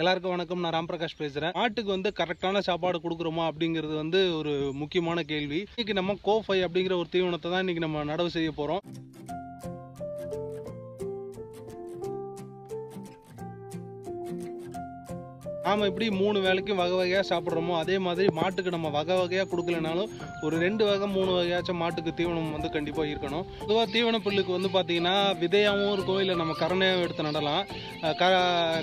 எல்லாருக்கும் வணக்கம். நான் ராம்பிரகாஷ் பேசுகிறேன். மாட்டுக்கு வந்து கரெக்டான சாப்பாடு கொடுக்குறோமா அப்படிங்கிறது வந்து ஒரு முக்கியமான கேள்வி. இன்னைக்கு நம்ம கோ5 அப்படிங்கிற ஒரு தீவனத்தை தான் இன்னைக்கு நம்ம நடவு செய்ய போகிறோம். நாம் எப்படி 3 வேளைக்கும் வகை வகையாக சாப்பிட்றோமோ அதே மாதிரி மாட்டுக்கு நம்ம வகை வகையாக கொடுக்கலனாலும் ஒரு 2 வகை 3 வகையாச்சும் மாட்டுக்கு தீவனம் வந்து கண்டிப்பாக இருக்கணும். பொதுவாக தீவன புல்லுக்கு வந்து பார்த்திங்கன்னா விதையாகவும் இருக்கும், இல்லை நம்ம கரணையாகவும் எடுத்து நடலாம்.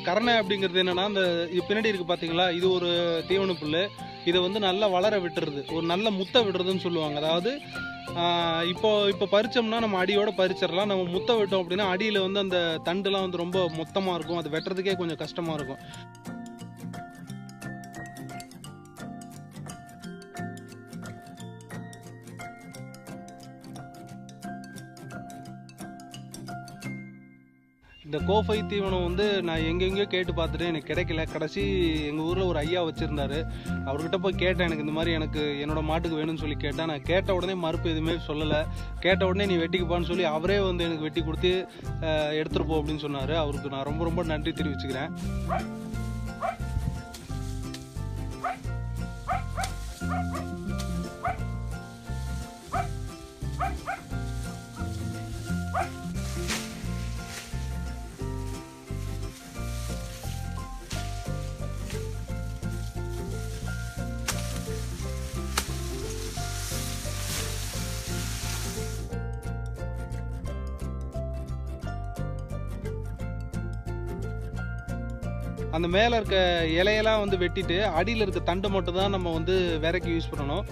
கரணை அப்படிங்கிறது என்னென்னா அந்த பின்னாடி இருக்குது பார்த்தீங்களா, இது ஒரு தீவன புல். இதை வந்து நல்லா வளர விட்டுறது, ஒரு நல்ல முத்தை விடுறதுன்னு சொல்லுவாங்க. அதாவது இப்போ பறிச்சோம்னா நம்ம அடியோட பறிச்சிடலாம். நம்ம முத்தை விட்டோம் அப்படின்னா அடியில் வந்து அந்த தண்டுலாம் வந்து ரொம்ப மொத்தமாக இருக்கும், அது வெட்டுறதுக்கே கொஞ்சம் கஷ்டமாக இருக்கும். இந்த கோ5 தீவனம் வந்து நான் எங்கெங்கேயோ கேட்டு பார்த்துட்டு எனக்கு கிடைக்கல. கடைசி எங்கள் ஊரில் ஒரு ஐயா வச்சுருந்தாரு, அவர்கிட்ட போய் கேட்டேன், எனக்கு இந்த மாதிரி எனக்கு என்னோடய மாட்டுக்கு வேணும்னு சொல்லி கேட்டேன். நான் கேட்ட உடனே மறுப்பு எதுவுமே சொல்லலை. கேட்ட உடனே நீ வெட்டிக்குப்பான்னு சொல்லி அவரே வந்து எனக்கு வெட்டி கொடுத்து எடுத்துகிட்டு போ அப்படின்னு சொன்னார். அவருக்கு நான் ரொம்ப ரொம்ப நன்றி தெரிவிச்சுக்கிறேன். அந்த மேலே இருக்க இலையெல்லாம் வந்து வெட்டிட்டு அடியில் இருக்க தண்டை மட்டும் தான் நம்ம வந்து விறகு யூஸ் பண்ணணும்.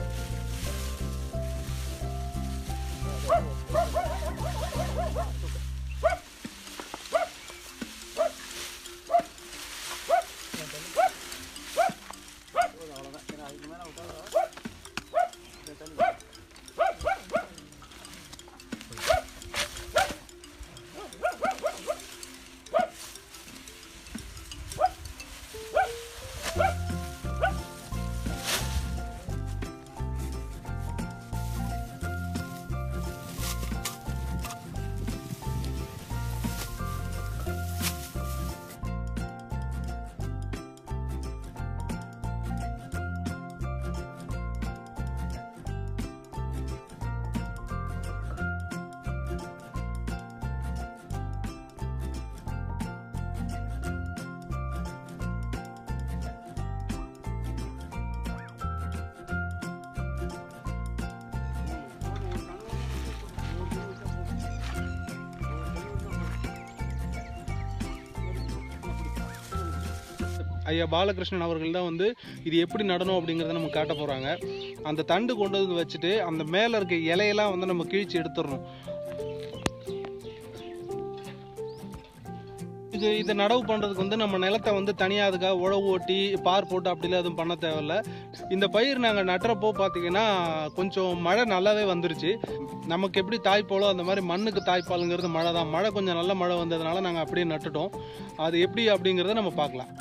ஐயா பாலகிருஷ்ணன் அவர்கள் தான் வந்து இது எப்படி நடணும் அப்படிங்கிறத நம்ம காட்ட போகிறாங்க. அந்த தண்டு கொண்டு வந்து வச்சுட்டு அந்த மேலே இருக்க இலையெல்லாம் வந்து நம்ம கிழிச்சு எடுத்துடணும். இதை நடவு பண்ணுறதுக்கு வந்து நம்ம நிலத்தை வந்து தனியாக அதுக்காக உழவு ஓட்டி பார் போட்டு அப்படிலாம் எதுவும் பண்ண தேவையில்ல. இந்த பயிர் நாங்கள் நட்டுறப்போ பார்த்தீங்கன்னா கொஞ்சம் மழை நல்லாவே வந்துருச்சு. நமக்கு எப்படி தாய்ப்பாலோ அந்த மாதிரி மண்ணுக்கு தாய்ப்பாலுங்கிறது மழை தான். மழை கொஞ்சம் நல்ல மழை வந்ததுனால நாங்கள் அப்படியே நட்டுட்டோம். அது எப்படி அப்படிங்கிறத நம்ம பார்க்கலாம்.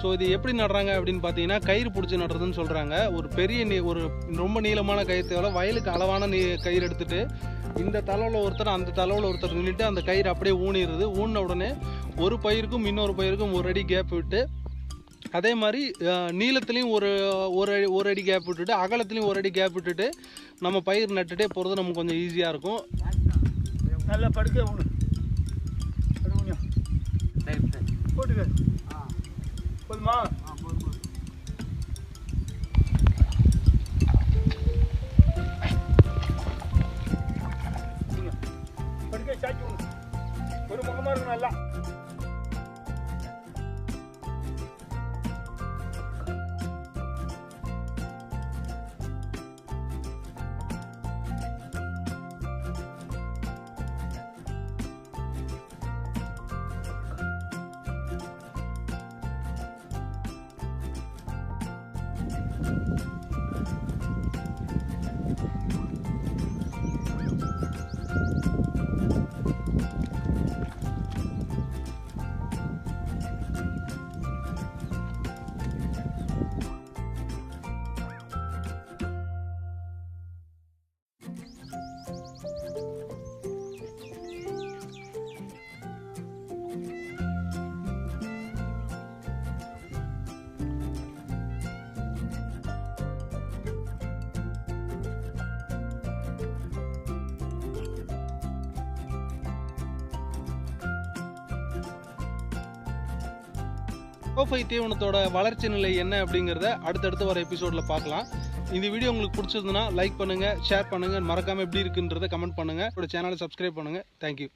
ஸோ இது எப்படி நடுறாங்க அப்படின்னு பார்த்தீங்கன்னா கயிறு பிடிச்சி நடுறதுன்னு சொல்கிறாங்க. ஒரு பெரிய ஒரு ரொம்ப நீளமான கயிறு தேவை. வயலுக்கு அளவான கயிறு எடுத்துகிட்டு இந்த தலைவில் ஒருத்தர் அந்த தலைவில் ஒருத்தர் நின்றுட்டு அந்த கயிறு அப்படியே ஊனிடுறது. ஊனின உடனே ஒரு பயிருக்கும் இன்னொரு பயிருக்கும் ஒரு அடி கேப் விட்டு, அதே மாதிரி நீளத்துலேயும் ஒரு அடி கேப் விட்டுட்டு, அகலத்துலேயும் ஒரு அடி கேப் விட்டுட்டு நம்ம பயிர் நட்டுட்டே போகிறது நமக்கு கொஞ்சம் ஈஸியாக இருக்கும். நல்லா படுக்க ஒன்று போட்டுக்க. போதுமா? படுக்கை சாய்ச்சி விடு. ஒரு முகமா இருக்கும் நல்லா. கோஃபை தீவனத்தோட வளர்ச்சி நிலை என்ன அப்படிங்கிறத அடுத்தடுத்து வர எபிசோடில் பார்க்கலாம். இந்த வீடியோ உங்களுக்கு பிடிச்சிருந்ததுன்னா லைக் பண்ணுங்கள், ஷேர் பண்ணுங்கள், மறக்காமல் எப்படி இருக்குன்றதை கமெண்ட் பண்ணுங்கள். என்னோட சேனலை சப்ஸ்கிரைப் பண்ணுங்கள். தேங்க்யூ.